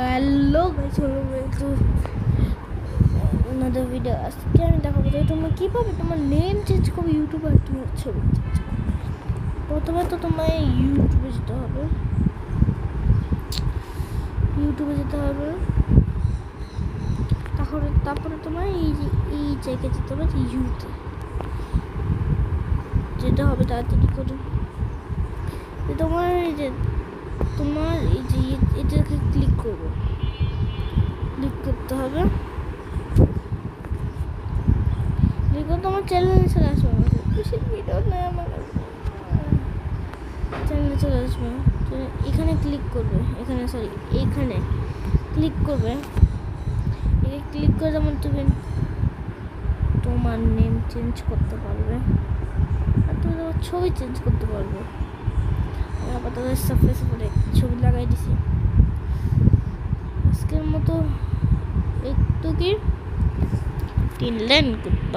Hello guys, welcome to another video. আজকে আমি দেখাবো যে তোমরা কীভাবে তোমার নেম চেঞ্জ করবে ইউটিউবে আর তোমার ছবি চেঞ্জ করবে। প্রথমে তো তোমায় ইউটিউবে যেতে হবে, তারপরে তোমার এই জায়গায় যেতে হবে, ইউতে যেটা হবে তাড়াতাড়ি করে। তোমার এই যে এটাকে ক্লিক করতে হবে। দেখো তোমার চ্যানেলে চলে আসবে, বেশি ভিডিও নেই আমার চ্যানেলে চলে আসবে। এখানে ক্লিক করবে, এইখানে ক্লিক করবে। ক্লিক করে যেমন তুমি তোমার নেম চেঞ্জ করতে পারবে আর তুমি তোমার ছবি চেঞ্জ করতে পারবে। আপাতত সারফেস করে ছবি লাগাই দিছি। আজকের মতো একটু কি 3 লাইন।